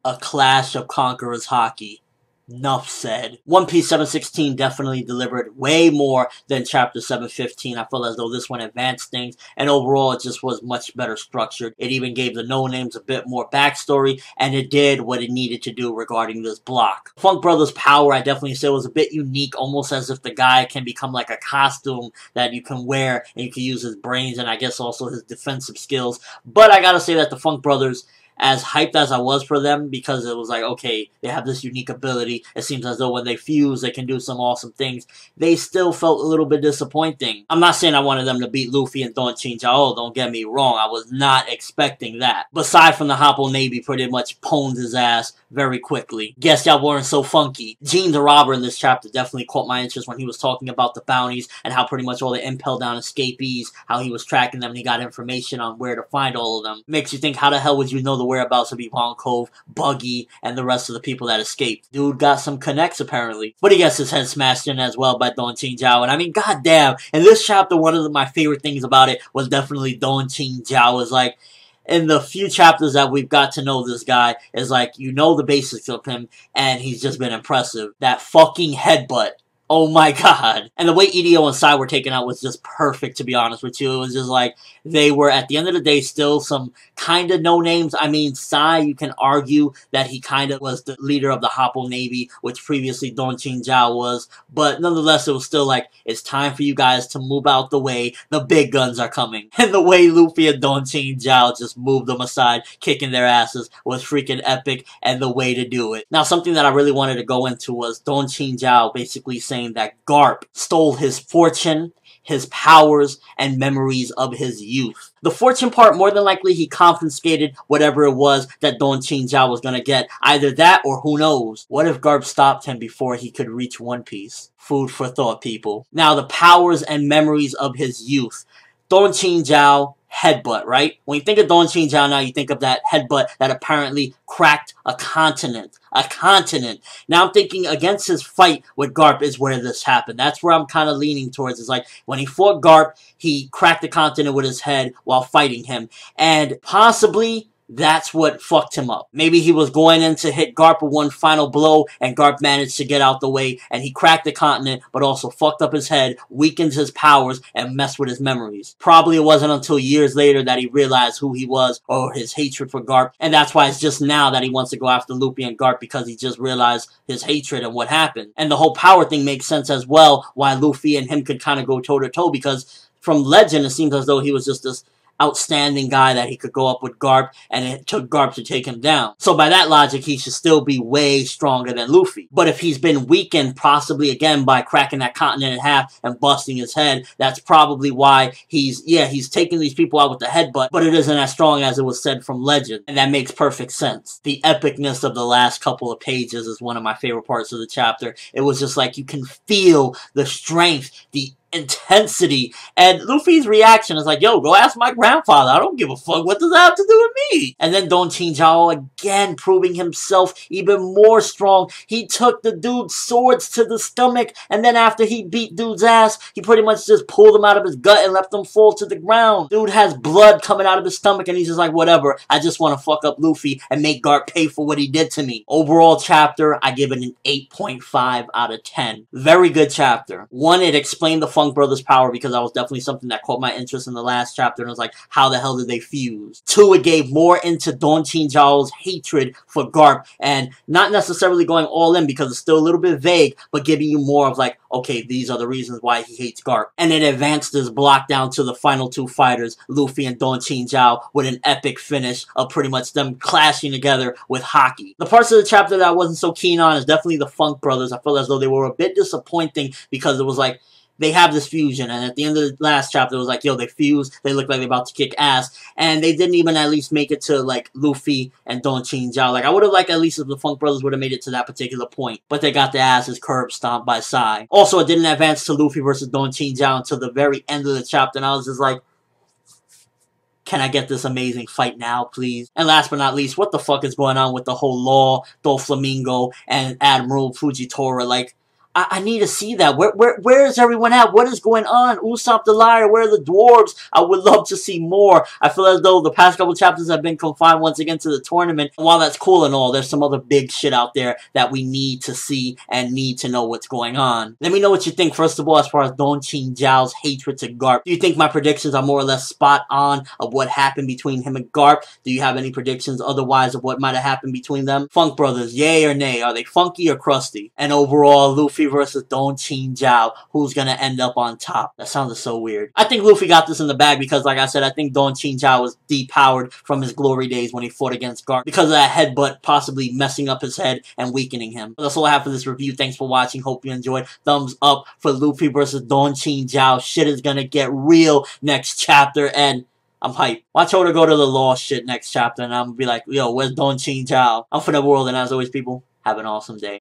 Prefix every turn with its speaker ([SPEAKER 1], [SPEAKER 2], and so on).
[SPEAKER 1] A clash of conquerors Haki. Nuff said. One Piece 716 definitely delivered way more than Chapter 715. I feel as though this one advanced things, and overall it just was much better structured. It even gave the no-names a bit more backstory, and it did what it needed to do regarding this block. Funk Brothers' power, I definitely say, was a bit unique, almost as if the guy can become like a costume that you can wear, and you can use his brains, and I guess also his defensive skills. But I gotta say that the Funk Brothers, as hyped as I was for them, because it was like, okay, they have this unique ability, it seems as though when they fuse, they can do some awesome things, they still felt a little bit disappointing. I'm not saying I wanted them to beat Luffy and Don Chinjao, don't get me wrong, I was not expecting that. Aside from the Hoppo Navy pretty much pwned his ass very quickly. Guess y'all weren't so funky. Gene the Robber in this chapter definitely caught my interest when he was talking about the bounties and how pretty much all the Impel Down escapees, how he was tracking them and he got information on where to find all of them. Makes you think, how the hell would you know the whereabouts of Yvonne Cove, Buggy, and the rest of the people that escaped? Dude got some connects apparently. But he gets his head smashed in as well by Don Chinjao, and I mean, goddamn, in this chapter, one of my favorite things about it was definitely Don Chinjao. Is like, in the few chapters that we've got to know this guy, is like, you know the basics of him, and he's just been impressive. That fucking headbutt. Oh my god. And the way EDO and Sai were taken out was just perfect, to be honest with you. It was just like, they were, at the end of the day, still some kind of no-names. I mean, Sai, you can argue that he kind of was the leader of the Hoppo Navy, which previously Don Chinjao was. But nonetheless, it was still like, it's time for you guys to move out the way. The big guns are coming. And the way Luffy and Don Chinjao just moved them aside, kicking their asses, was freaking epic, and the way to do it. Now, something that I really wanted to go into was Don Chinjao basically saying that Garp stole his fortune, his powers, and memories of his youth. The fortune part, more than likely, he confiscated whatever it was that Don Chinjao was gonna get. Either that, or who knows? What if Garp stopped him before he could reach One Piece? Food for thought, people. Now, the powers and memories of his youth. Don Chinjao, headbutt, right? When you think of Don Chinjao now, you think of that headbutt that apparently cracked a continent. A continent. Now I'm thinking against his fight with Garp is where this happened. That's where I'm kind of leaning towards. Is like, when he fought Garp, he cracked the continent with his head while fighting him. And possibly, that's what fucked him up. Maybe he was going in to hit Garp with one final blow, and Garp managed to get out the way, and he cracked the continent, but also fucked up his head, weakened his powers, and messed with his memories. Probably it wasn't until years later that he realized who he was, or his hatred for Garp, and that's why it's just now that he wants to go after Luffy and Garp, because he just realized his hatred and what happened. And the whole power thing makes sense as well, why Luffy and him could kind of go toe-to-toe, because from Legend, it seems as though he was just this outstanding guy that he could go up with Garp, and it took Garp to take him down. So by that logic, he should still be way stronger than Luffy. But if he's been weakened, possibly again by cracking that continent in half and busting his head, that's probably why he's taking these people out with the headbutt, but it isn't as strong as it was said from Legend. And that makes perfect sense. The epicness of the last couple of pages is one of my favorite parts of the chapter. It was just like, you can feel the strength, the intensity, and Luffy's reaction is like, yo, go ask my grandfather, I don't give a fuck, what does that have to do with me? And then Don Chinjao again proving himself even more strong. He took the dude's swords to the stomach, and then after he beat dude's ass, he pretty much just pulled him out of his gut and left him fall to the ground. Dude has blood coming out of his stomach, and he's just like, whatever, I just want to fuck up Luffy and make Garp pay for what he did to me. Overall chapter, I give it an 8.5 out of 10. Very good chapter. One, it explained the Funk Brothers' power, because that was definitely something that caught my interest in the last chapter, and it was like, how the hell did they fuse? Two, it gave more into Don Chinjao's hatred for Garp, and not necessarily going all in, because it's still a little bit vague, but giving you more of like, okay, these are the reasons why he hates Garp. And it advanced this block down to the final two fighters, Luffy and Don Chinjao, with an epic finish of pretty much them clashing together with Haki. The parts of the chapter that I wasn't so keen on is definitely the Funk Brothers. I feel as though they were a bit disappointing, because it was like, they have this fusion, and at the end of the last chapter, it was like, yo, they fuse, they look like they're about to kick ass, and they didn't even at least make it to, like, Luffy and Don Chinjao. Like, I would have liked at least if the Funk Brothers would have made it to that particular point, but they got their asses curb stomped by Sai. Also, it didn't advance to Luffy versus Don Chinjao until the very end of the chapter, and I was just like, can I get this amazing fight now, please? And last but not least, what the fuck is going on with the whole Law, Doflamingo, and Admiral Fujitora? Like, I need to see that. Where is everyone at? What is going on? Usopp the Liar, where are the dwarves? I would love to see more. I feel as though the past couple chapters have been confined once again to the tournament. And while that's cool and all, there's some other big shit out there that we need to see and need to know what's going on. Let me know what you think, first of all, as far as Don Chinjao's hatred to Garp. Do you think my predictions are more or less spot on of what happened between him and Garp? Do you have any predictions otherwise of what might have happened between them? Funk Brothers, yay or nay? Are they funky or crusty? And overall, Luffy versus Don Chinjao, who's gonna end up on top? That sounded so weird. I think Luffy got this in the bag because, like I said, I think Don Chinjao was depowered from his glory days when he fought against Garp because of that headbutt possibly messing up his head and weakening him. That's all I have for this review. Thanks for watching. Hope you enjoyed. Thumbs up for Luffy versus Don Chinjao. Shit is gonna get real next chapter, and I'm hyped. Watch Oda go to the law shit next chapter, and I'm gonna be like, yo, where's Don Chinjao? I'm ForneverWorld, and as always, people, have an awesome day.